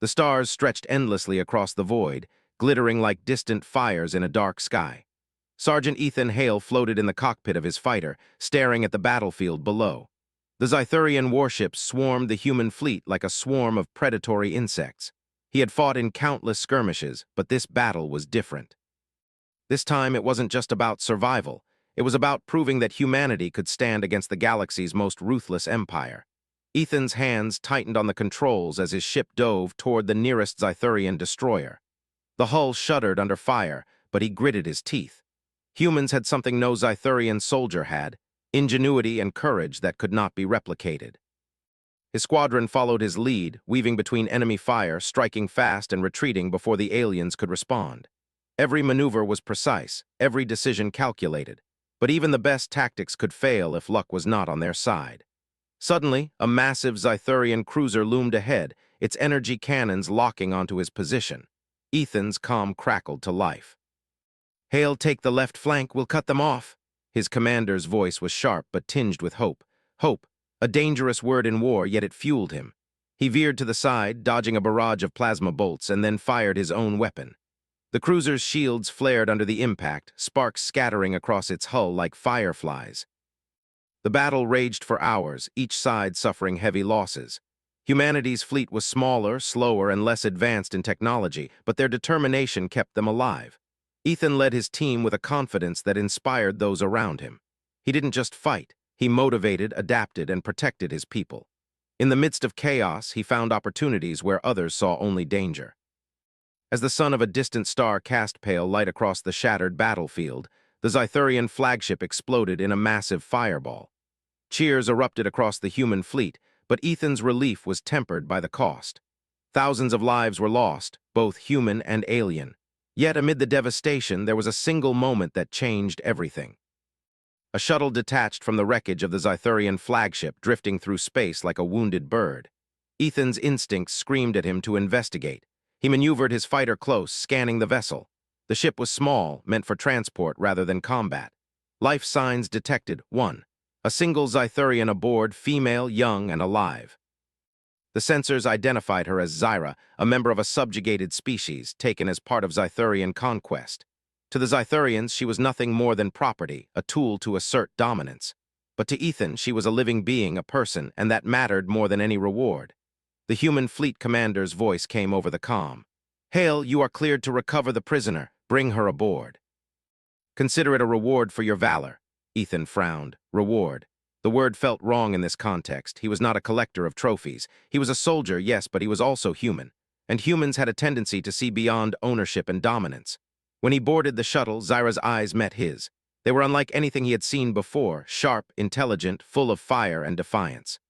The stars stretched endlessly across the void, glittering like distant fires in a dark sky. Sergeant Ethan Hale floated in the cockpit of his fighter, staring at the battlefield below. The Zythurian warships swarmed the human fleet like a swarm of predatory insects. He had fought in countless skirmishes, but this battle was different. This time it wasn't just about survival. It was about proving that humanity could stand against the galaxy's most ruthless empire. Ethan's hands tightened on the controls as his ship dove toward the nearest Zythurian destroyer. The hull shuddered under fire, but he gritted his teeth. Humans had something no Zythurian soldier had: ingenuity and courage that could not be replicated. His squadron followed his lead, weaving between enemy fire, striking fast and retreating before the aliens could respond. Every maneuver was precise, every decision calculated, but even the best tactics could fail if luck was not on their side. Suddenly, a massive Zythurian cruiser loomed ahead, its energy cannons locking onto his position. Ethan's comm crackled to life. "Hale, take the left flank, we'll cut them off." His commander's voice was sharp but tinged with hope. Hope, a dangerous word in war, yet it fueled him. He veered to the side, dodging a barrage of plasma bolts, and then fired his own weapon. The cruiser's shields flared under the impact, sparks scattering across its hull like fireflies. The battle raged for hours, each side suffering heavy losses. Humanity's fleet was smaller, slower, and less advanced in technology, but their determination kept them alive. Ethan led his team with a confidence that inspired those around him. He didn't just fight. He motivated, adapted, and protected his people. In the midst of chaos, he found opportunities where others saw only danger. As the sun of a distant star cast pale light across the shattered battlefield, the Zythurian flagship exploded in a massive fireball. Cheers erupted across the human fleet, but Ethan's relief was tempered by the cost. Thousands of lives were lost, both human and alien. Yet amid the devastation, there was a single moment that changed everything. A shuttle detached from the wreckage of the Zythurian flagship, drifting through space like a wounded bird. Ethan's instincts screamed at him to investigate. He maneuvered his fighter close, scanning the vessel. The ship was small, meant for transport rather than combat. Life signs detected: 1. A single Zythurian aboard, female, young, and alive. The sensors identified her as Zyra, a member of a subjugated species, taken as part of Zythurian conquest. To the Zythurians, she was nothing more than property, a tool to assert dominance. But to Ethan, she was a living being, a person, and that mattered more than any reward. The human fleet commander's voice came over the comm. "Hale, you are cleared to recover the prisoner. Bring her aboard." "Consider it a reward for your valor." Ethan frowned. Reward. The word felt wrong in this context. He was not a collector of trophies. He was a soldier, yes, but he was also human. And humans had a tendency to see beyond ownership and dominance. When he boarded the shuttle, Zyra's eyes met his. They were unlike anything he had seen before, sharp, intelligent, full of fire and defiance.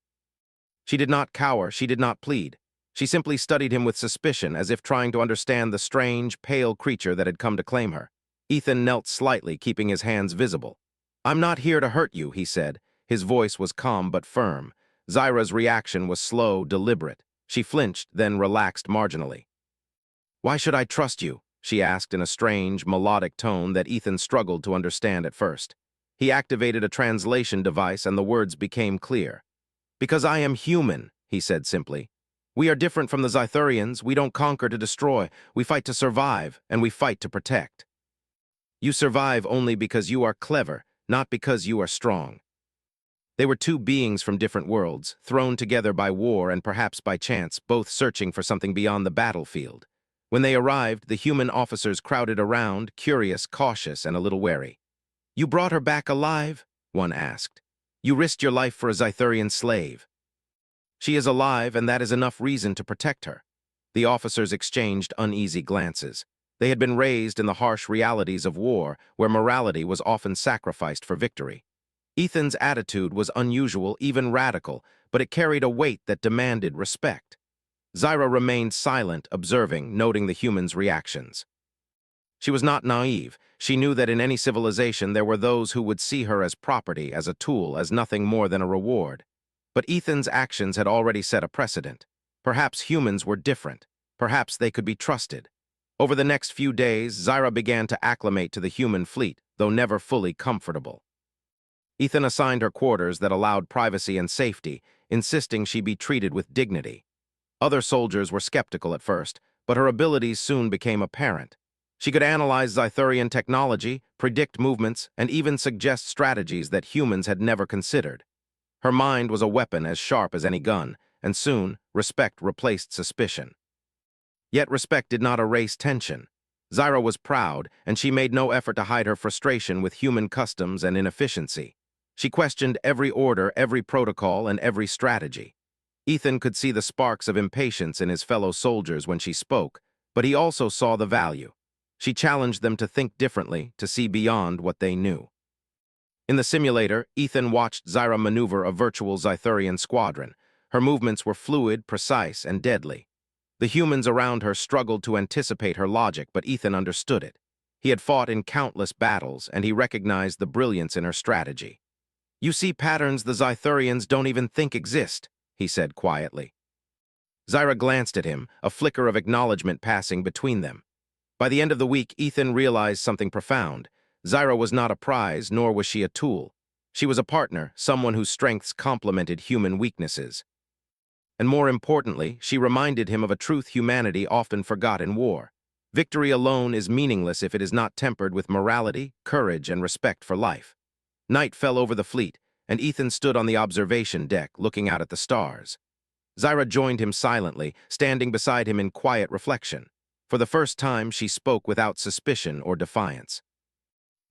She did not cower, she did not plead. She simply studied him with suspicion, as if trying to understand the strange, pale creature that had come to claim her. Ethan knelt slightly, keeping his hands visible. "I'm not here to hurt you," he said. His voice was calm but firm. Zyra's reaction was slow, deliberate. She flinched, then relaxed marginally. "Why should I trust you?" she asked in a strange, melodic tone that Ethan struggled to understand at first. He activated a translation device and the words became clear. "Because I am human," he said simply. "We are different from the Zythurians. We don't conquer to destroy. We fight to survive, and we fight to protect. You survive only because you are clever, not because you are strong." They were two beings from different worlds, thrown together by war and perhaps by chance, both searching for something beyond the battlefield. When they arrived, the human officers crowded around, curious, cautious, and a little wary. "You brought her back alive?" one asked. "You risked your life for a Zythurian slave." "She is alive, and that is enough reason to protect her." The officers exchanged uneasy glances. They had been raised in the harsh realities of war, where morality was often sacrificed for victory. Ethan's attitude was unusual, even radical, but it carried a weight that demanded respect. Zyra remained silent, observing, noting the humans' reactions. She was not naive. She knew that in any civilization there were those who would see her as property, as a tool, as nothing more than a reward. But Ethan's actions had already set a precedent. Perhaps humans were different. Perhaps they could be trusted. Over the next few days, Zyra began to acclimate to the human fleet, though never fully comfortable. Ethan assigned her quarters that allowed privacy and safety, insisting she be treated with dignity. Other soldiers were skeptical at first, but her abilities soon became apparent. She could analyze Zythurian technology, predict movements, and even suggest strategies that humans had never considered. Her mind was a weapon as sharp as any gun, and soon, respect replaced suspicion. Yet respect did not erase tension. Zyra was proud, and she made no effort to hide her frustration with human customs and inefficiency. She questioned every order, every protocol, and every strategy. Ethan could see the sparks of impatience in his fellow soldiers when she spoke, but he also saw the value. She challenged them to think differently, to see beyond what they knew. In the simulator, Ethan watched Zyra maneuver a virtual Zythurian squadron. Her movements were fluid, precise, and deadly. The humans around her struggled to anticipate her logic, but Ethan understood it. He had fought in countless battles, and he recognized the brilliance in her strategy. "You see patterns the Zythurians don't even think exist," he said quietly. Zyra glanced at him, a flicker of acknowledgement passing between them. By the end of the week, Ethan realized something profound. Zyra was not a prize, nor was she a tool. She was a partner, someone whose strengths complemented human weaknesses. And more importantly, she reminded him of a truth humanity often forgot in war. Victory alone is meaningless if it is not tempered with morality, courage, and respect for life. Night fell over the fleet, and Ethan stood on the observation deck, looking out at the stars. Zyra joined him silently, standing beside him in quiet reflection. For the first time, she spoke without suspicion or defiance.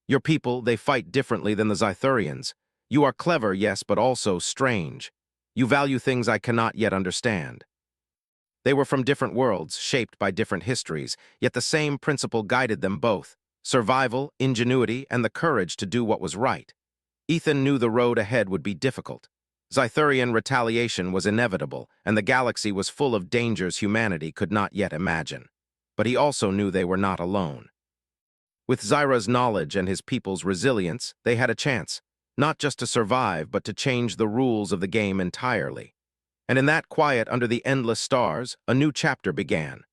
"Your people, they fight differently than the Zythurians. You are clever, yes, but also strange. You value things I cannot yet understand." They were from different worlds, shaped by different histories, yet the same principle guided them both: survival, ingenuity, and the courage to do what was right. Ethan knew the road ahead would be difficult. Zythurian retaliation was inevitable, and the galaxy was full of dangers humanity could not yet imagine. But he also knew they were not alone. With Zyra's knowledge and his people's resilience, they had a chance, not just to survive, but to change the rules of the game entirely. And in that quiet under the endless stars, a new chapter began.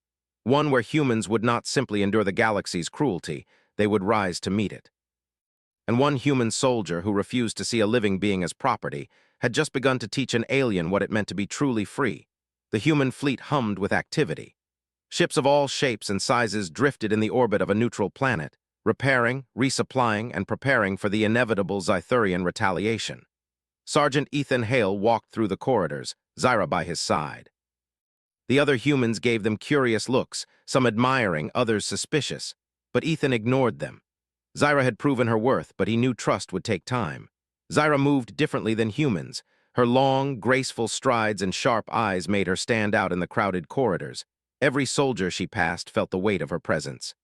One where humans would not simply endure the galaxy's cruelty, they would rise to meet it. And one human soldier who refused to see a living being as property had just begun to teach an alien what it meant to be truly free. The human fleet hummed with activity. Ships of all shapes and sizes drifted in the orbit of a neutral planet, repairing, resupplying, and preparing for the inevitable Zythurian retaliation. Sergeant Ethan Hale walked through the corridors, Zyra by his side. The other humans gave them curious looks, some admiring, others suspicious, but Ethan ignored them. Zyra had proven her worth, but he knew trust would take time. Zyra moved differently than humans. Her long, graceful strides and sharp eyes made her stand out in the crowded corridors. Every soldier she passed felt the weight of her presence.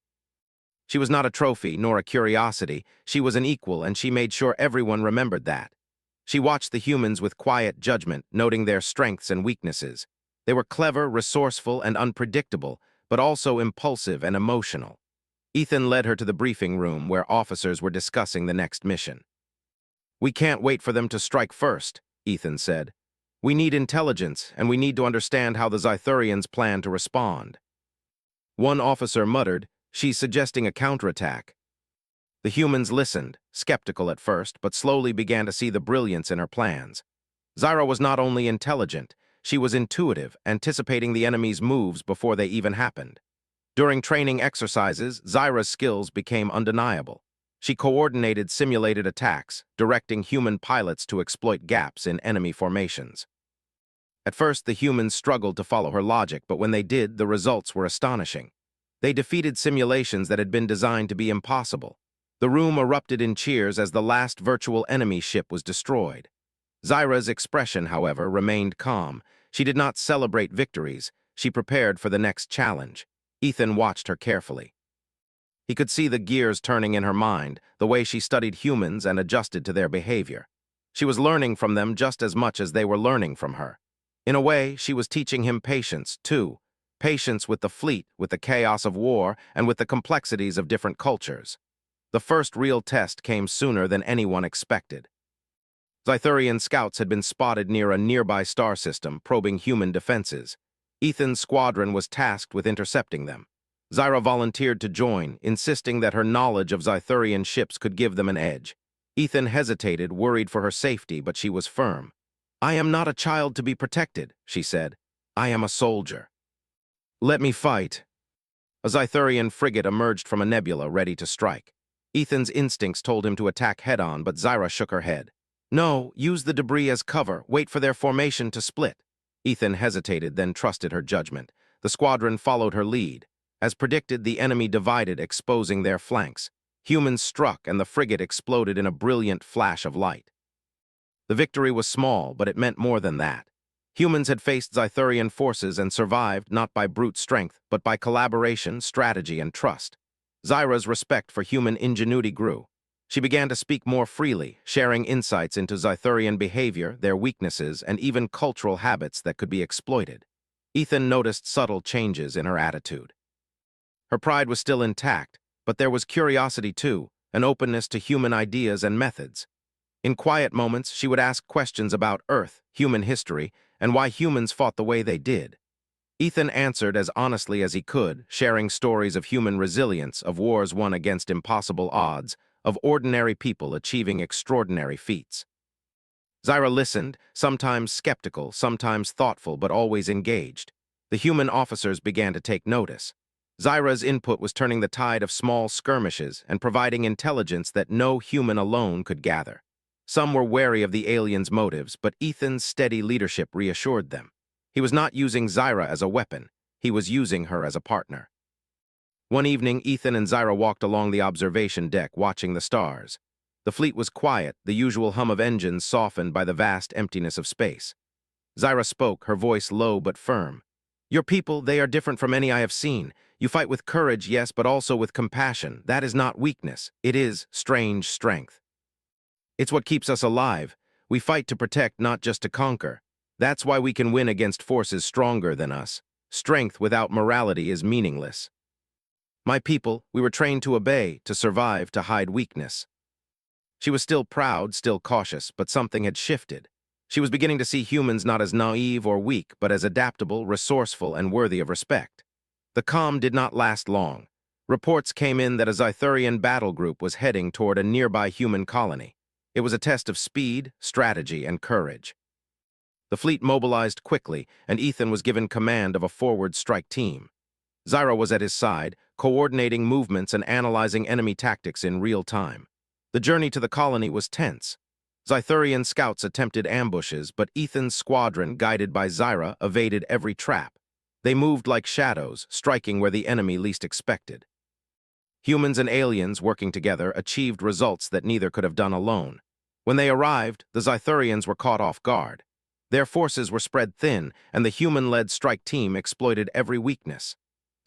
She was not a trophy, nor a curiosity. She was an equal, and she made sure everyone remembered that. She watched the humans with quiet judgment, noting their strengths and weaknesses. They were clever, resourceful, and unpredictable, but also impulsive and emotional. Ethan led her to the briefing room where officers were discussing the next mission. "We can't wait for them to strike first," Ethan said. "We need intelligence, and we need to understand how the Zythurians plan to respond." One officer muttered, "She's suggesting a counterattack." The humans listened, skeptical at first, but slowly began to see the brilliance in her plans. Zyra was not only intelligent, she was intuitive, anticipating the enemy's moves before they even happened. During training exercises, Zyra's skills became undeniable. She coordinated simulated attacks, directing human pilots to exploit gaps in enemy formations. At first, the humans struggled to follow her logic, but when they did, the results were astonishing. They defeated simulations that had been designed to be impossible. The room erupted in cheers as the last virtual enemy ship was destroyed. Zyra's expression, however, remained calm. She did not celebrate victories. She prepared for the next challenge. Ethan watched her carefully. He could see the gears turning in her mind, the way she studied humans and adjusted to their behavior. She was learning from them just as much as they were learning from her. In a way, she was teaching him patience, too. Patience with the fleet, with the chaos of war, and with the complexities of different cultures. The first real test came sooner than anyone expected. Zythurian scouts had been spotted near a nearby star system, probing human defenses. Ethan's squadron was tasked with intercepting them. Zyra volunteered to join, insisting that her knowledge of Zythurian ships could give them an edge. Ethan hesitated, worried for her safety, but she was firm. "I am not a child to be protected," she said. I am a soldier. Let me fight. A Zythurian frigate emerged from a nebula ready to strike. Ethan's instincts told him to attack head-on, but Zyra shook her head. No, use the debris as cover. Wait for their formation to split. Ethan hesitated, then trusted her judgment. The squadron followed her lead. As predicted, the enemy divided, exposing their flanks. Humans struck, and the frigate exploded in a brilliant flash of light. The victory was small, but it meant more than that. Humans had faced Zythurian forces and survived not by brute strength, but by collaboration, strategy, and trust. Zyra's respect for human ingenuity grew. She began to speak more freely, sharing insights into Zythurian behavior, their weaknesses, and even cultural habits that could be exploited. Ethan noticed subtle changes in her attitude. Her pride was still intact, but there was curiosity too, an openness to human ideas and methods. In quiet moments, she would ask questions about Earth, human history, and why humans fought the way they did. Ethan answered as honestly as he could, sharing stories of human resilience, of wars won against impossible odds, of ordinary people achieving extraordinary feats. Zyra listened, sometimes skeptical, sometimes thoughtful, but always engaged. The human officers began to take notice. Zyra's input was turning the tide of small skirmishes and providing intelligence that no human alone could gather. Some were wary of the aliens' motives, but Ethan's steady leadership reassured them. He was not using Zyra as a weapon. He was using her as a partner. One evening, Ethan and Zyra walked along the observation deck, watching the stars. The fleet was quiet, the usual hum of engines softened by the vast emptiness of space. Zyra spoke, her voice low but firm. Your people, they are different from any I have seen. You fight with courage, yes, but also with compassion. That is not weakness. It is strange strength. It's what keeps us alive. We fight to protect, not just to conquer. That's why we can win against forces stronger than us. Strength without morality is meaningless. My people, we were trained to obey, to survive, to hide weakness. She was still proud, still cautious, but something had shifted. She was beginning to see humans not as naive or weak, but as adaptable, resourceful, and worthy of respect. The calm did not last long. Reports came in that a Zythurian battle group was heading toward a nearby human colony. It was a test of speed, strategy, and courage. The fleet mobilized quickly, and Ethan was given command of a forward strike team. Zyra was at his side, coordinating movements and analyzing enemy tactics in real time. The journey to the colony was tense. Zythurian scouts attempted ambushes, but Ethan's squadron, guided by Zyra, evaded every trap. They moved like shadows, striking where the enemy least expected. Humans and aliens, working together, achieved results that neither could have done alone. When they arrived, the Zythurians were caught off guard. Their forces were spread thin, and the human-led strike team exploited every weakness.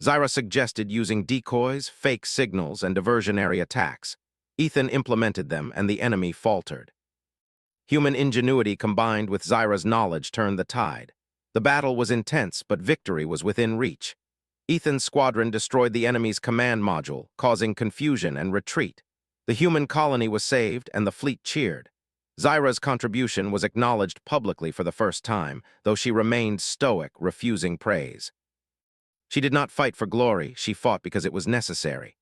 Zyra suggested using decoys, fake signals, and diversionary attacks. Ethan implemented them, and the enemy faltered. Human ingenuity combined with Zyra's knowledge turned the tide. The battle was intense, but victory was within reach. Ethan's squadron destroyed the enemy's command module, causing confusion and retreat. The human colony was saved, and the fleet cheered. Zyra's contribution was acknowledged publicly for the first time, though she remained stoic, refusing praise. She did not fight for glory, she fought because it was necessary.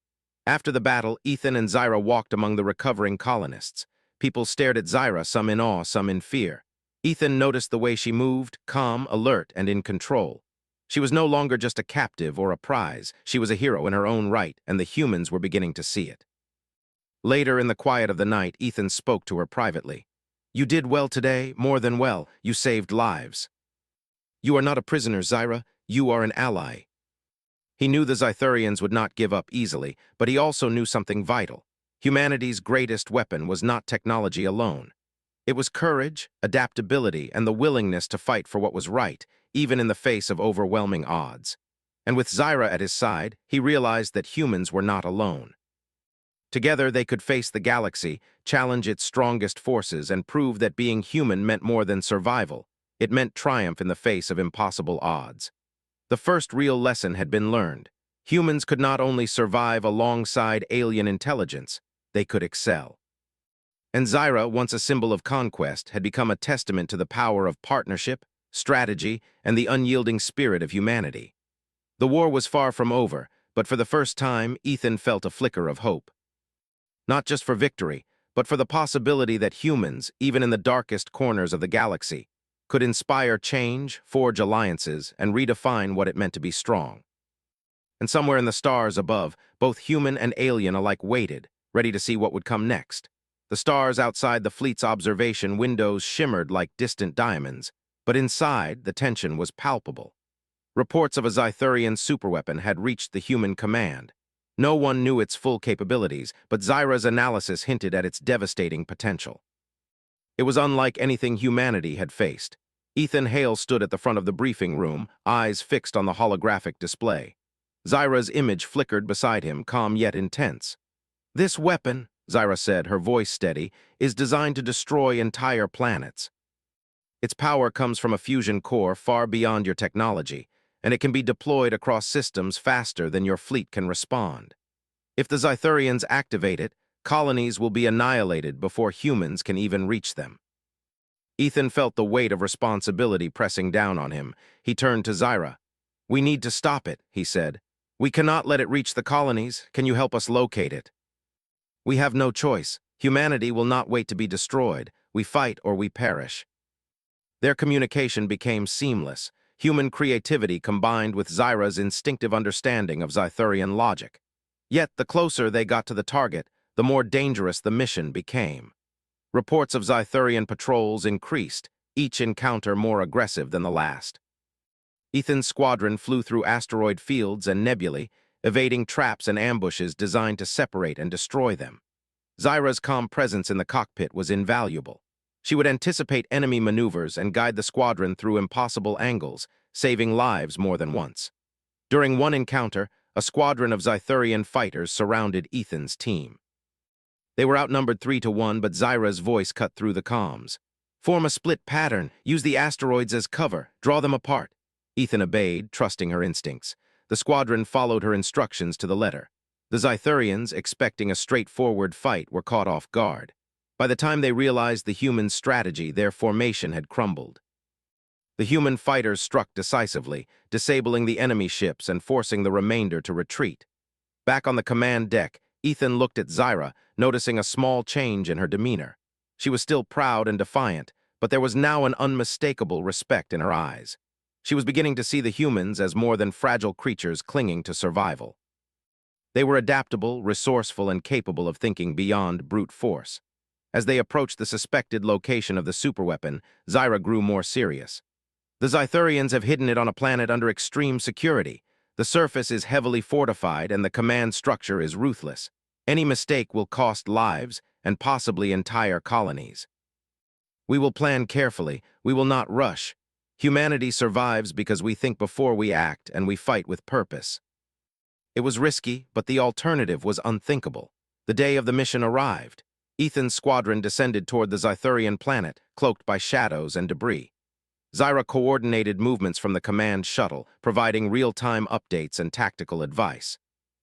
After the battle, Ethan and Zyra walked among the recovering colonists. People stared at Zyra, some in awe, some in fear. Ethan noticed the way she moved, calm, alert, and in control. She was no longer just a captive or a prize. She was a hero in her own right, and the humans were beginning to see it. Later, in the quiet of the night, Ethan spoke to her privately. You did well today, more than well. You saved lives. You are not a prisoner, Zyra. You are an ally. He knew the Zythurians would not give up easily, but he also knew something vital. Humanity's greatest weapon was not technology alone. It was courage, adaptability, and the willingness to fight for what was right, even in the face of overwhelming odds. And with Zyra at his side, he realized that humans were not alone. Together, they could face the galaxy, challenge its strongest forces, and prove that being human meant more than survival. It meant triumph in the face of impossible odds. The first real lesson had been learned. Humans could not only survive alongside alien intelligence, they could excel. And Zyra, once a symbol of conquest, had become a testament to the power of partnership, strategy, and the unyielding spirit of humanity. The war was far from over, but for the first time, Ethan felt a flicker of hope. Not just for victory, but for the possibility that humans, even in the darkest corners of the galaxy, could inspire change, forge alliances, and redefine what it meant to be strong. And somewhere in the stars above, both human and alien alike waited, ready to see what would come next. The stars outside the fleet's observation windows shimmered like distant diamonds, but inside, the tension was palpable. Reports of a Zythurian superweapon had reached the human command. No one knew its full capabilities, but Zyra's analysis hinted at its devastating potential. It was unlike anything humanity had faced. Ethan Hale stood at the front of the briefing room, eyes fixed on the holographic display. Zyra's image flickered beside him, calm yet intense. "This weapon," Zyra said, her voice steady, "is designed to destroy entire planets. Its power comes from a fusion core far beyond your technology, and it can be deployed across systems faster than your fleet can respond. If the Zythurians activate it, colonies will be annihilated before humans can even reach them." Ethan felt the weight of responsibility pressing down on him. He turned to Zyra. "We need to stop it," he said. "We cannot let it reach the colonies. Can you help us locate it?" "We have no choice. Humanity will not wait to be destroyed. We fight or we perish." Their communication became seamless, human creativity combined with Zyra's instinctive understanding of Zythurian logic. Yet, the closer they got to the target, the more dangerous the mission became. Reports of Zythurian patrols increased, each encounter more aggressive than the last. Ethan's squadron flew through asteroid fields and nebulae, evading traps and ambushes designed to separate and destroy them. Zyra's calm presence in the cockpit was invaluable. She would anticipate enemy maneuvers and guide the squadron through impossible angles, saving lives more than once. During one encounter, a squadron of Zythurian fighters surrounded Ethan's team. They were outnumbered 3-1, but Zyra's voice cut through the comms. "Form a split pattern, use the asteroids as cover, draw them apart." Ethan obeyed, trusting her instincts. The squadron followed her instructions to the letter. The Zythurians, expecting a straightforward fight, were caught off guard. By the time they realized the human strategy, their formation had crumbled. The human fighters struck decisively, disabling the enemy ships and forcing the remainder to retreat. Back on the command deck, Ethan looked at Zyra, noticing a small change in her demeanor. She was still proud and defiant, but there was now an unmistakable respect in her eyes. She was beginning to see the humans as more than fragile creatures clinging to survival. They were adaptable, resourceful, and capable of thinking beyond brute force. As they approached the suspected location of the superweapon, Zyra grew more serious. "The Zythurians have hidden it on a planet under extreme security. The surface is heavily fortified and the command structure is ruthless. Any mistake will cost lives and possibly entire colonies. We will plan carefully. We will not rush. Humanity survives because we think before we act and we fight with purpose." It was risky, but the alternative was unthinkable. The day of the mission arrived. Ethan's squadron descended toward the Zythurian planet, cloaked by shadows and debris. Zyra coordinated movements from the command shuttle, providing real-time updates and tactical advice.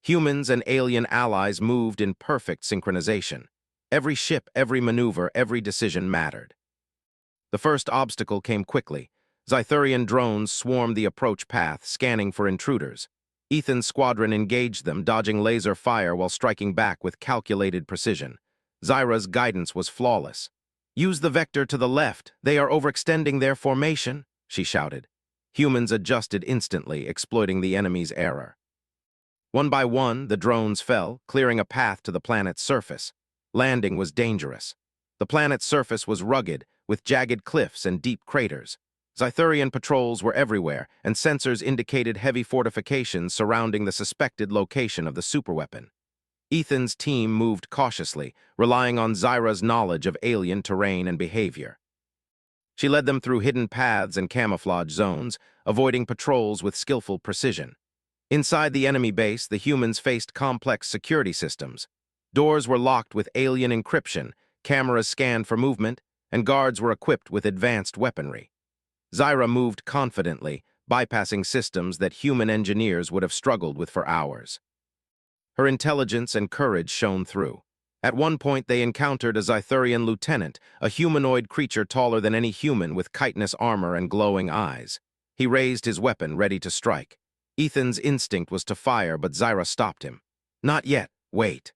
Humans and alien allies moved in perfect synchronization. Every ship, every maneuver, every decision mattered. The first obstacle came quickly. Zythurian drones swarmed the approach path, scanning for intruders. Ethan's squadron engaged them, dodging laser fire while striking back with calculated precision. Zyra's guidance was flawless. "Use the vector to the left. They are overextending their formation," she shouted. Humans adjusted instantly, exploiting the enemy's error. One by one, the drones fell, clearing a path to the planet's surface. Landing was dangerous. The planet's surface was rugged, with jagged cliffs and deep craters. Zythurian patrols were everywhere, and sensors indicated heavy fortifications surrounding the suspected location of the superweapon. Ethan's team moved cautiously, relying on Zyra's knowledge of alien terrain and behavior. She led them through hidden paths and camouflage zones, avoiding patrols with skillful precision. Inside the enemy base, the humans faced complex security systems. Doors were locked with alien encryption, cameras scanned for movement, and guards were equipped with advanced weaponry. Zyra moved confidently, bypassing systems that human engineers would have struggled with for hours. Her intelligence and courage shone through. At one point, they encountered a Zythurian lieutenant, a humanoid creature taller than any human with chitinous armor and glowing eyes. He raised his weapon, ready to strike. Ethan's instinct was to fire, but Zyra stopped him. "Not yet. Wait."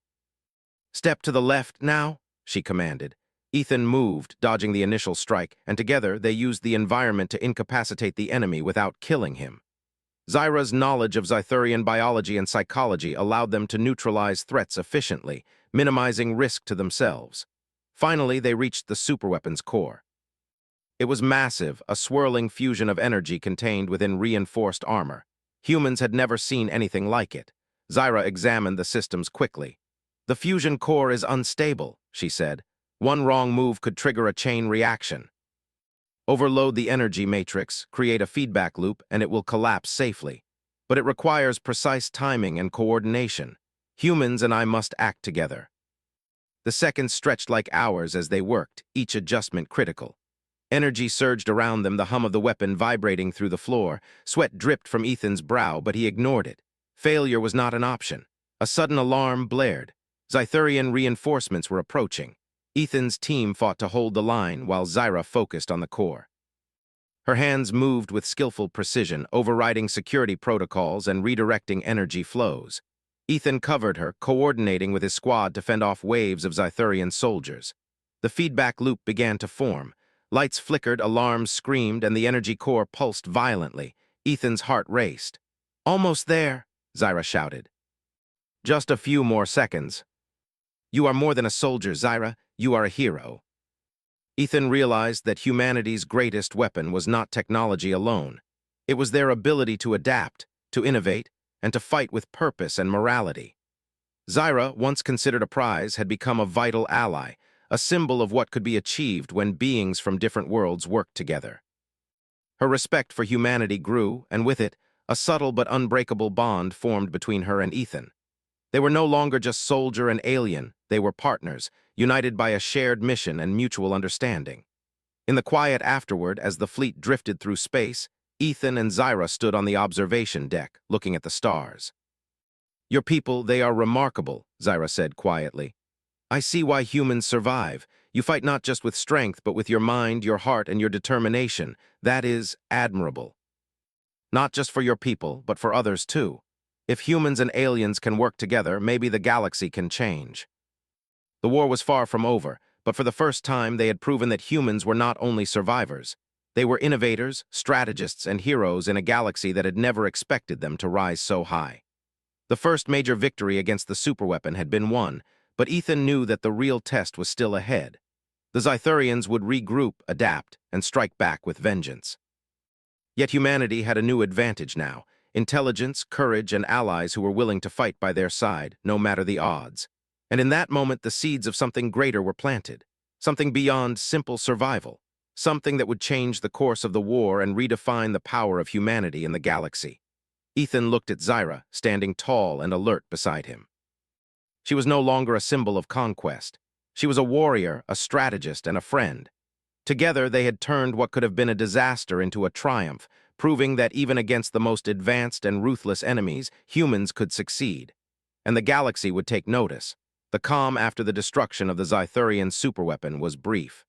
"Step to the left now," she commanded. Ethan moved, dodging the initial strike, and together they used the environment to incapacitate the enemy without killing him. Zyra's knowledge of Zythurian biology and psychology allowed them to neutralize threats efficiently, minimizing risk to themselves. Finally, they reached the superweapon's core. It was massive, a swirling fusion of energy contained within reinforced armor. Humans had never seen anything like it. Zyra examined the systems quickly. "The fusion core is unstable," she said. "One wrong move could trigger a chain reaction. Overload the energy matrix, create a feedback loop, and it will collapse safely. But it requires precise timing and coordination. Humans and I must act together." The seconds stretched like hours as they worked, each adjustment critical. Energy surged around them, the hum of the weapon vibrating through the floor. Sweat dripped from Ethan's brow, but he ignored it. Failure was not an option. A sudden alarm blared. Zythurian reinforcements were approaching. Ethan's team fought to hold the line while Zyra focused on the core. Her hands moved with skillful precision, overriding security protocols and redirecting energy flows. Ethan covered her, coordinating with his squad to fend off waves of Zythurian soldiers. The feedback loop began to form. Lights flickered, alarms screamed, and the energy core pulsed violently. Ethan's heart raced. "Almost there," Zyra shouted. "Just a few more seconds." "You are more than a soldier, Zyra. You are a hero." Ethan realized that humanity's greatest weapon was not technology alone. It was their ability to adapt, to innovate, and to fight with purpose and morality. Zyra, once considered a prize, had become a vital ally, a symbol of what could be achieved when beings from different worlds worked together. Her respect for humanity grew, and with it, a subtle but unbreakable bond formed between her and Ethan. They were no longer just soldier and alien, they were partners, united by a shared mission and mutual understanding. In the quiet afterward, as the fleet drifted through space, Ethan and Zyra stood on the observation deck, looking at the stars. "Your people, they are remarkable," Zyra said quietly. "I see why humans survive. You fight not just with strength, but with your mind, your heart, and your determination. That is admirable. Not just for your people, but for others too. If humans and aliens can work together, maybe the galaxy can change." The war was far from over, but for the first time they had proven that humans were not only survivors. They were innovators, strategists, and heroes in a galaxy that had never expected them to rise so high. The first major victory against the superweapon had been won, but Ethan knew that the real test was still ahead. The Zythurians would regroup, adapt, and strike back with vengeance. Yet humanity had a new advantage now: intelligence, courage, and allies who were willing to fight by their side, no matter the odds. And in that moment, the seeds of something greater were planted, something beyond simple survival, something that would change the course of the war and redefine the power of humanity in the galaxy. Ethan looked at Zyra, standing tall and alert beside him. She was no longer a symbol of conquest. She was a warrior, a strategist, and a friend. Together, they had turned what could have been a disaster into a triumph, proving that even against the most advanced and ruthless enemies, humans could succeed. And the galaxy would take notice. The calm after the destruction of the Zythurian superweapon was brief.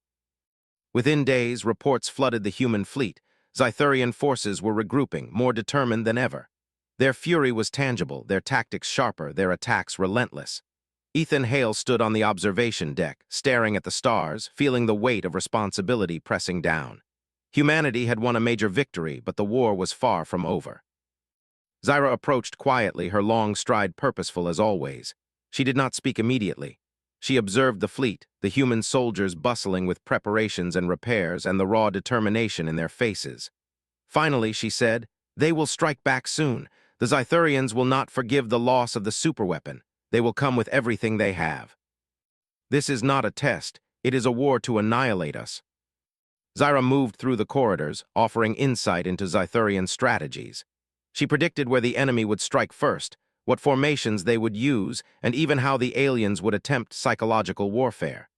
Within days, reports flooded the human fleet. Zythurian forces were regrouping, more determined than ever. Their fury was tangible, their tactics sharper, their attacks relentless. Ethan Hale stood on the observation deck, staring at the stars, feeling the weight of responsibility pressing down. Humanity had won a major victory, but the war was far from over. Zyra approached quietly, her long stride purposeful as always. She did not speak immediately. She observed the fleet, the human soldiers bustling with preparations and repairs, and the raw determination in their faces. Finally, she said, "They will strike back soon. The Zythurians will not forgive the loss of the superweapon. They will come with everything they have. This is not a test. It is a war to annihilate us." Zyra moved through the corridors, offering insight into Zythurian strategies. She predicted where the enemy would strike first, what formations they would use, and even how the aliens would attempt psychological warfare.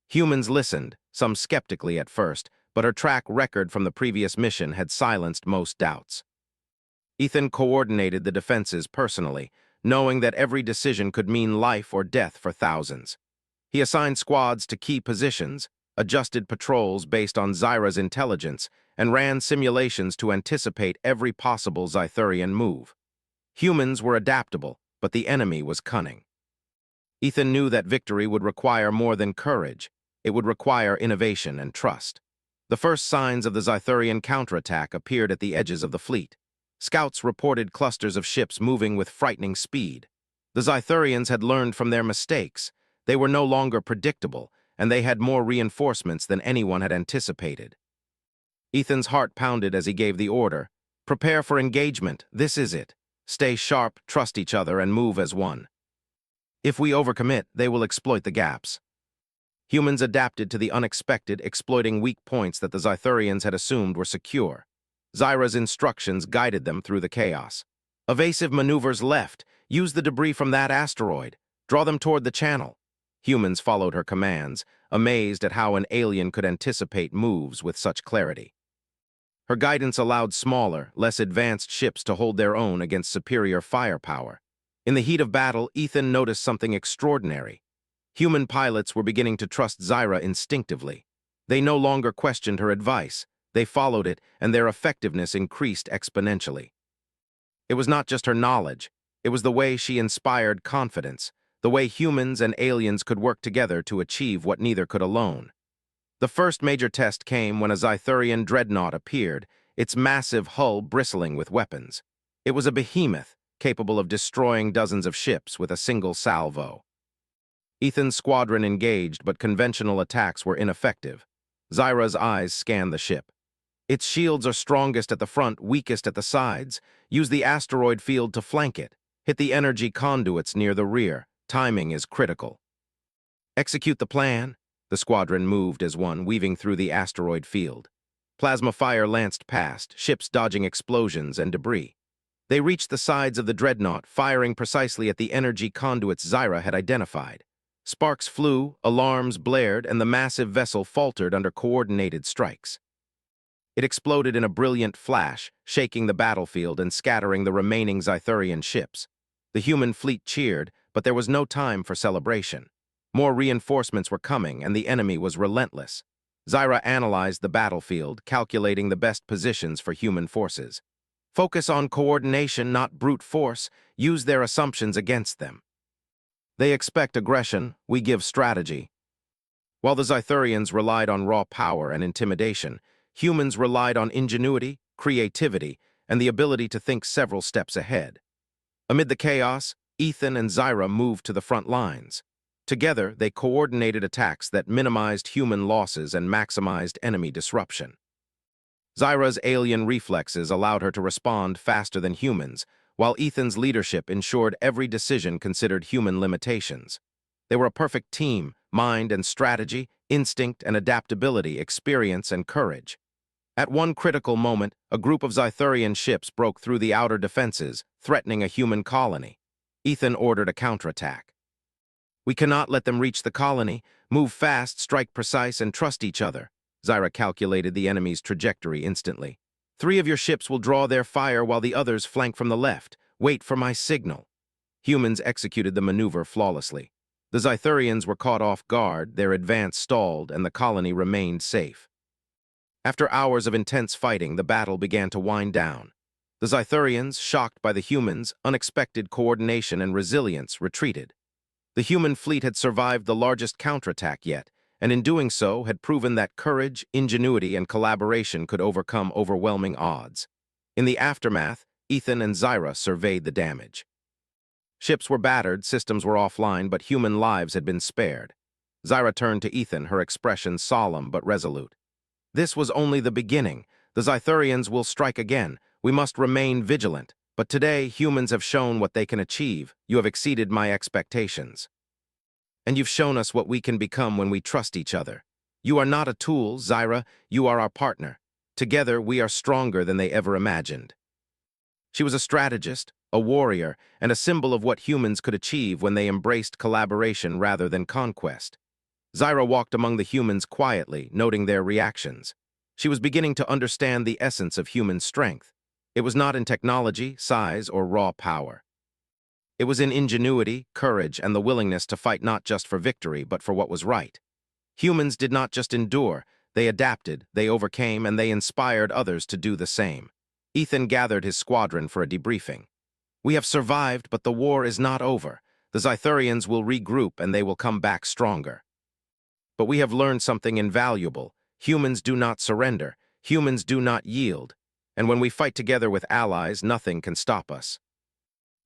Humans listened, some skeptically at first, but her track record from the previous mission had silenced most doubts. Ethan coordinated the defenses personally, knowing that every decision could mean life or death for thousands. He assigned squads to key positions, adjusted patrols based on Zyra's intelligence, and ran simulations to anticipate every possible Zythurian move. Humans were adaptable, but the enemy was cunning. Ethan knew that victory would require more than courage. It would require innovation and trust. The first signs of the Zythurian counterattack appeared at the edges of the fleet. Scouts reported clusters of ships moving with frightening speed. The Zythurians had learned from their mistakes. They were no longer predictable, and they had more reinforcements than anyone had anticipated. Ethan's heart pounded as he gave the order. Prepare for engagement, this is it. Stay sharp, trust each other, and move as one. If we overcommit, they will exploit the gaps. Humans adapted to the unexpected, exploiting weak points that the Zythurians had assumed were secure. Zyra's instructions guided them through the chaos. Evasive maneuvers left. Use the debris from that asteroid. Draw them toward the channel. Humans followed her commands, amazed at how an alien could anticipate moves with such clarity. Her guidance allowed smaller, less advanced ships to hold their own against superior firepower. In the heat of battle, Ethan noticed something extraordinary. Human pilots were beginning to trust Zyra instinctively. They no longer questioned her advice. They followed it, and their effectiveness increased exponentially. It was not just her knowledge. It was the way she inspired confidence, the way humans and aliens could work together to achieve what neither could alone. The first major test came when a Zythurian dreadnought appeared, its massive hull bristling with weapons. It was a behemoth, capable of destroying dozens of ships with a single salvo. Ethan's squadron engaged, but conventional attacks were ineffective. Zyra's eyes scanned the ship. Its shields are strongest at the front, weakest at the sides. Use the asteroid field to flank it. Hit the energy conduits near the rear. Timing is critical. Execute the plan. The squadron moved as one, weaving through the asteroid field. Plasma fire lanced past, ships dodging explosions and debris. They reached the sides of the dreadnought, firing precisely at the energy conduits Zyra had identified. Sparks flew, alarms blared, and the massive vessel faltered under coordinated strikes. It exploded in a brilliant flash, shaking the battlefield and scattering the remaining Zythurian ships. The human fleet cheered, but there was no time for celebration. More reinforcements were coming, and the enemy was relentless. Zyra analyzed the battlefield, calculating the best positions for human forces. Focus on coordination, not brute force. Use their assumptions against them. They expect aggression, we give strategy. While the Zythurians relied on raw power and intimidation, humans relied on ingenuity, creativity, and the ability to think several steps ahead. Amid the chaos, Ethan and Zyra moved to the front lines. Together, they coordinated attacks that minimized human losses and maximized enemy disruption. Zyra's alien reflexes allowed her to respond faster than humans, while Ethan's leadership ensured every decision considered human limitations. They were a perfect team, mind and strategy, instinct and adaptability, experience and courage. At one critical moment, a group of Zythurian ships broke through the outer defenses, threatening a human colony. Ethan ordered a counterattack. We cannot let them reach the colony. Move fast, strike precise, and trust each other. Zyra calculated the enemy's trajectory instantly. 3 of your ships will draw their fire while the others flank from the left. Wait for my signal. Humans executed the maneuver flawlessly. The Zythurians were caught off guard, their advance stalled, and the colony remained safe. After hours of intense fighting, the battle began to wind down. The Zythurians, shocked by the humans' unexpected coordination and resilience, retreated. The human fleet had survived the largest counterattack yet, and in doing so had proven that courage, ingenuity, and collaboration could overcome overwhelming odds. In the aftermath, Ethan and Zyra surveyed the damage. Ships were battered, systems were offline, but human lives had been spared. Zyra turned to Ethan, her expression solemn but resolute. This was only the beginning. The Zythurians will strike again. We must remain vigilant. But today, humans have shown what they can achieve. You have exceeded my expectations. And you've shown us what we can become when we trust each other. You are not a tool, Zyra. You are our partner. Together, we are stronger than they ever imagined. She was a strategist, a warrior, and a symbol of what humans could achieve when they embraced collaboration rather than conquest. Zyra walked among the humans quietly, noting their reactions. She was beginning to understand the essence of human strength. It was not in technology, size, or raw power. It was in ingenuity, courage, and the willingness to fight not just for victory, but for what was right. Humans did not just endure, they adapted, they overcame, and they inspired others to do the same. Ethan gathered his squadron for a debriefing. We have survived, but the war is not over. The Zythurians will regroup and they will come back stronger. but we have learned something invaluable. Humans do not surrender. Humans do not yield. And when we fight together with allies, nothing can stop us.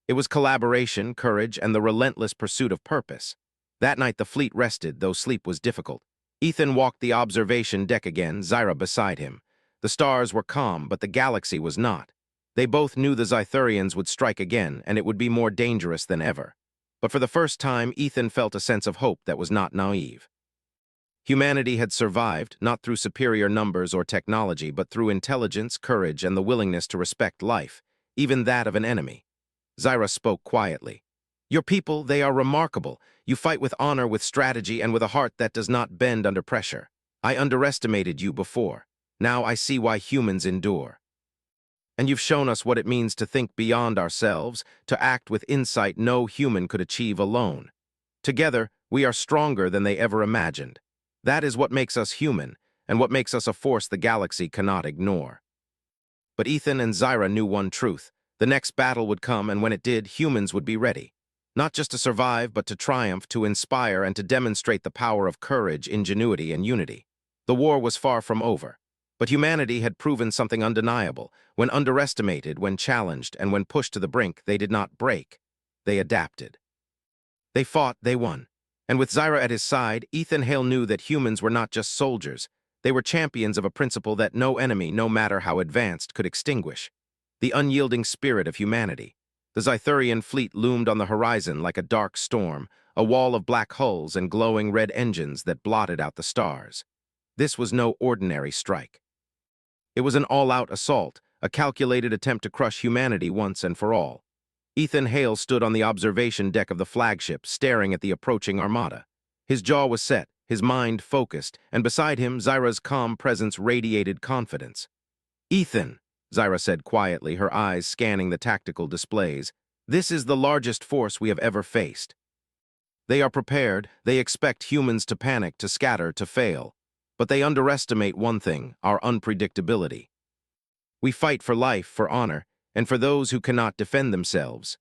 It was collaboration, courage, and the relentless pursuit of purpose. That night the fleet rested, though sleep was difficult. Ethan walked the observation deck again, Zyra beside him. The stars were calm, but the galaxy was not. They both knew the Zythurians would strike again, and it would be more dangerous than ever. But for the first time, Ethan felt a sense of hope that was not naive. Humanity had survived, not through superior numbers or technology, but through intelligence, courage, and the willingness to respect life, even that of an enemy. Zyra spoke quietly. Your people, they are remarkable. You fight with honor, with strategy, and with a heart that does not bend under pressure. I underestimated you before. Now I see why humans endure. And you've shown us what it means to think beyond ourselves, to act with insight no human could achieve alone. Together, we are stronger than they ever imagined. That is what makes us human, and what makes us a force the galaxy cannot ignore. But Ethan and Zyra knew one truth. The next battle would come, and when it did, humans would be ready. Not just to survive, but to triumph, to inspire, and to demonstrate the power of courage, ingenuity, and unity. The war was far from over. But humanity had proven something undeniable. When underestimated, when challenged, and when pushed to the brink, they did not break. They adapted. They fought, they won. And with Zyra at his side, Ethan Hale knew that humans were not just soldiers. They were champions of a principle that no enemy, no matter how advanced, could extinguish. The unyielding spirit of humanity. The Zythurian fleet loomed on the horizon like a dark storm, a wall of black hulls and glowing red engines that blotted out the stars. This was no ordinary strike. It was an all-out assault, a calculated attempt to crush humanity once and for all. Ethan Hale stood on the observation deck of the flagship, staring at the approaching armada. His jaw was set, his mind focused, and beside him, Zyra's calm presence radiated confidence. Ethan, Zyra said quietly, her eyes scanning the tactical displays, this is the largest force we have ever faced. They are prepared, they expect humans to panic, to scatter, to fail. But they underestimate one thing, our unpredictability. We fight for life, for honor, and for those who cannot defend themselves.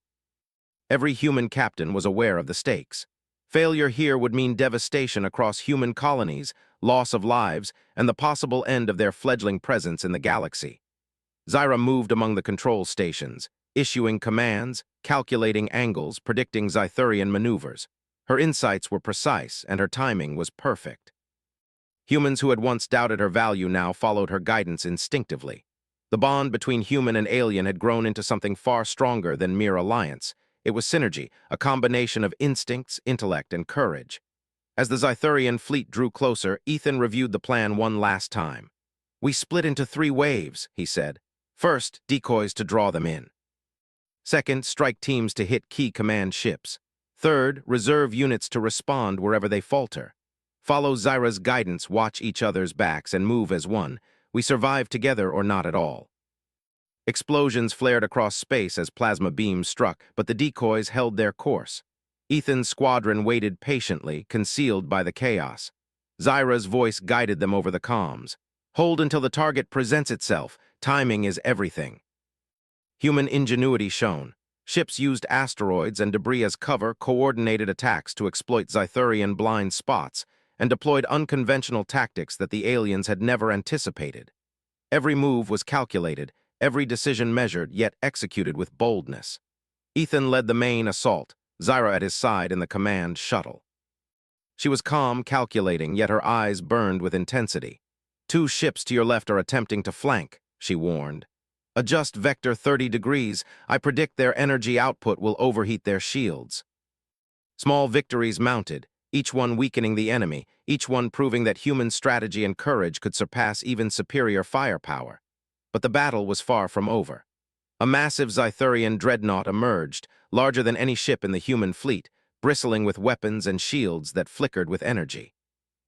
Every human captain was aware of the stakes. Failure here would mean devastation across human colonies, loss of lives, and the possible end of their fledgling presence in the galaxy. Zyra moved among the control stations, issuing commands, calculating angles, predicting Zythurian maneuvers. Her insights were precise, and her timing was perfect. Humans who had once doubted her value now followed her guidance instinctively. The bond between human and alien had grown into something far stronger than mere alliance. It was synergy, a combination of instincts, intellect, and courage. As the Zythurian fleet drew closer, Ethan reviewed the plan one last time. We split into 3 waves, he said. First, decoys to draw them in. Second, strike teams to hit key command ships. Third, reserve units to respond wherever they falter. Follow Zyra's guidance, watch each other's backs, and move as one. We survive together or not at all. Explosions flared across space as plasma beams struck, but the decoys held their course. Ethan's squadron waited patiently, concealed by the chaos. Zyra's voice guided them over the comms. Hold until the target presents itself. Timing is everything. Human ingenuity shone. Ships used asteroids and debris as cover, coordinated attacks to exploit Zythurian blind spots, and deployed unconventional tactics that the aliens had never anticipated. Every move was calculated, every decision measured, yet executed with boldness. Ethan led the main assault, Zyra at his side in the command shuttle. She was calm, calculating, yet her eyes burned with intensity. 2 ships to your left are attempting to flank, she warned. Adjust vector 30 degrees. I predict their energy output will overheat their shields. Small victories mounted, each one weakening the enemy, each one proving that human strategy and courage could surpass even superior firepower. But the battle was far from over. A massive Zythurian dreadnought emerged, larger than any ship in the human fleet, bristling with weapons and shields that flickered with energy.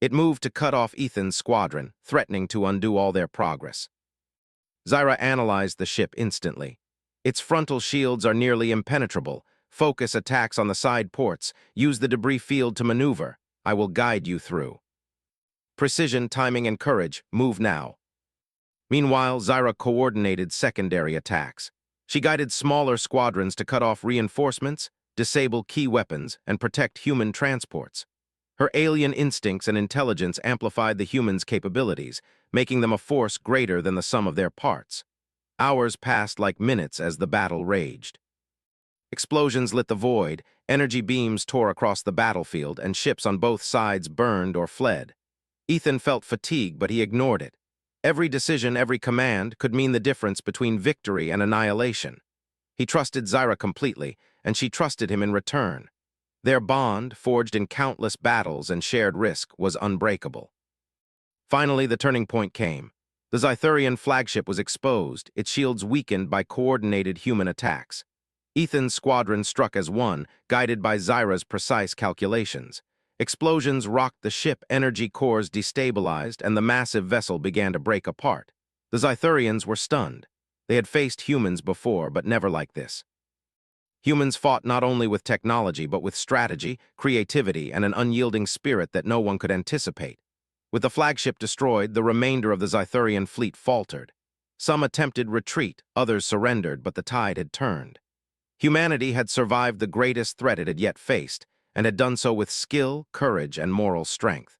It moved to cut off Ethan's squadron, threatening to undo all their progress. Zyra analyzed the ship instantly. Its frontal shields are nearly impenetrable. Focus attacks on the side ports. Use the debris field to maneuver. I will guide you through. Precision, timing, and courage. Move now. Meanwhile, Zyra coordinated secondary attacks. She guided smaller squadrons to cut off reinforcements, disable key weapons, and protect human transports. Her alien instincts and intelligence amplified the humans' capabilities, making them a force greater than the sum of their parts. Hours passed like minutes as the battle raged. Explosions lit the void, energy beams tore across the battlefield, and ships on both sides burned or fled. Ethan felt fatigue, but he ignored it. Every decision, every command could mean the difference between victory and annihilation. He trusted Zyra completely, and she trusted him in return. Their bond, forged in countless battles and shared risk, was unbreakable. Finally, the turning point came. The Zythurian flagship was exposed, its shields weakened by coordinated human attacks. Ethan's squadron struck as one, guided by Zyra's precise calculations. Explosions rocked the ship, energy cores destabilized, and the massive vessel began to break apart. The Zythurians were stunned. They had faced humans before, but never like this. Humans fought not only with technology, but with strategy, creativity, and an unyielding spirit that no one could anticipate. With the flagship destroyed, the remainder of the Zythurian fleet faltered. Some attempted retreat, others surrendered, but the tide had turned. Humanity had survived the greatest threat it had yet faced, and had done so with skill, courage, and moral strength.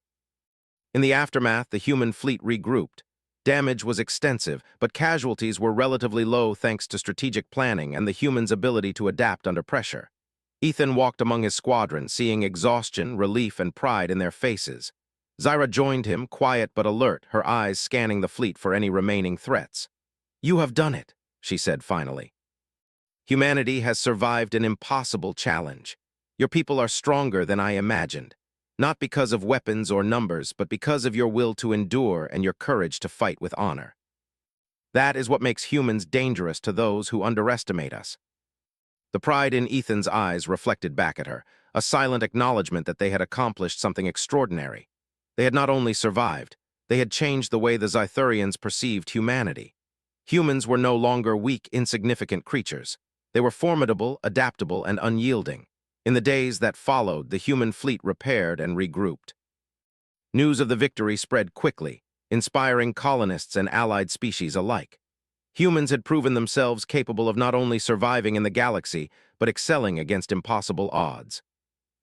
In the aftermath, the human fleet regrouped. Damage was extensive, but casualties were relatively low thanks to strategic planning and the humans' ability to adapt under pressure. Ethan walked among his squadron, seeing exhaustion, relief, and pride in their faces. Zyra joined him, quiet but alert, her eyes scanning the fleet for any remaining threats. "You have done it," she said finally. "Humanity has survived an impossible challenge. Your people are stronger than I imagined. Not because of weapons or numbers, but because of your will to endure and your courage to fight with honor. That is what makes humans dangerous to those who underestimate us." The pride in Ethan's eyes reflected back at her, a silent acknowledgement that they had accomplished something extraordinary. They had not only survived, they had changed the way the Zythurians perceived humanity. Humans were no longer weak, insignificant creatures. They were formidable, adaptable, and unyielding. In the days that followed, the human fleet repaired and regrouped. News of the victory spread quickly, inspiring colonists and allied species alike. Humans had proven themselves capable of not only surviving in the galaxy, but excelling against impossible odds.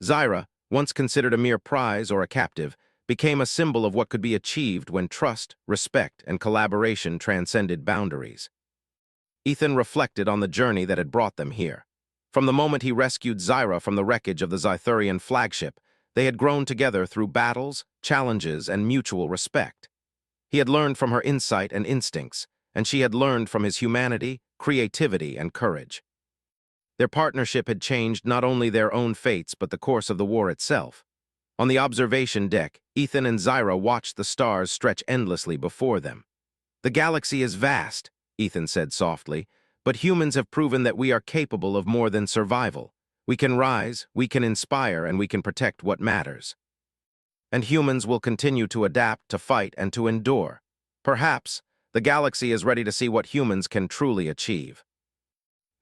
Zyra, once considered a mere prize or a captive, became a symbol of what could be achieved when trust, respect, and collaboration transcended boundaries. Ethan reflected on the journey that had brought them here. From the moment he rescued Zyra from the wreckage of the Zythurian flagship, they had grown together through battles, challenges, and mutual respect. He had learned from her insight and instincts, and she had learned from his humanity, creativity, and courage. Their partnership had changed not only their own fates, but the course of the war itself. On the observation deck, Ethan and Zyra watched the stars stretch endlessly before them. "The galaxy is vast," Ethan said softly, "but humans have proven that we are capable of more than survival. We can rise, we can inspire, and we can protect what matters. And humans will continue to adapt, to fight, and to endure. Perhaps the galaxy is ready to see what humans can truly achieve."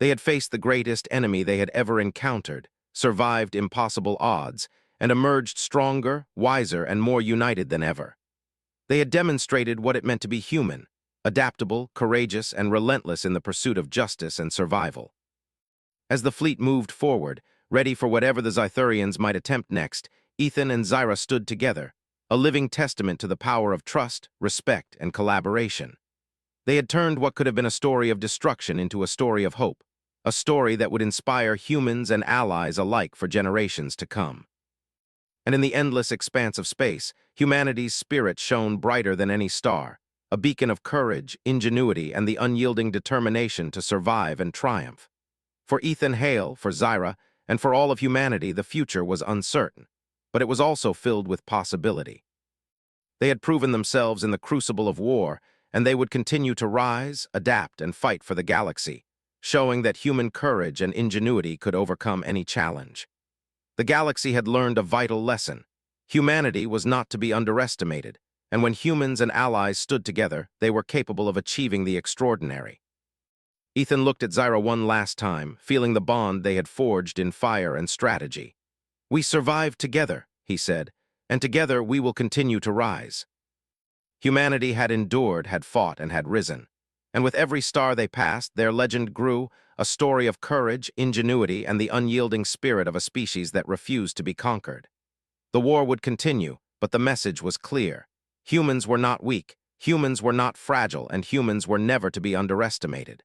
They had faced the greatest enemy they had ever encountered, survived impossible odds, and emerged stronger, wiser, and more united than ever. They had demonstrated what it meant to be human, adaptable, courageous, and relentless in the pursuit of justice and survival. As the fleet moved forward, ready for whatever the Zythurians might attempt next, Ethan and Zyra stood together, a living testament to the power of trust, respect, and collaboration. They had turned what could have been a story of destruction into a story of hope, a story that would inspire humans and allies alike for generations to come. And in the endless expanse of space, humanity's spirit shone brighter than any star, a beacon of courage, ingenuity, and the unyielding determination to survive and triumph. For Ethan Hale, for Zyra, and for all of humanity, the future was uncertain, but it was also filled with possibility. They had proven themselves in the crucible of war, and they would continue to rise, adapt, and fight for the galaxy, showing that human courage and ingenuity could overcome any challenge. The galaxy had learned a vital lesson. Humanity was not to be underestimated, and when humans and allies stood together, they were capable of achieving the extraordinary. Ethan looked at Zyra one last time, feeling the bond they had forged in fire and strategy. "We survived together," he said, "and together we will continue to rise." Humanity had endured, had fought, and had risen. And with every star they passed, their legend grew, a story of courage, ingenuity, and the unyielding spirit of a species that refused to be conquered. The war would continue, but the message was clear. Humans were not weak, humans were not fragile, and humans were never to be underestimated.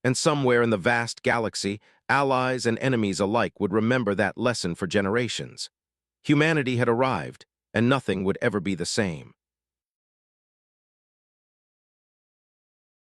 And somewhere in the vast galaxy, allies and enemies alike would remember that lesson for generations. Humanity had arrived, and nothing would ever be the same.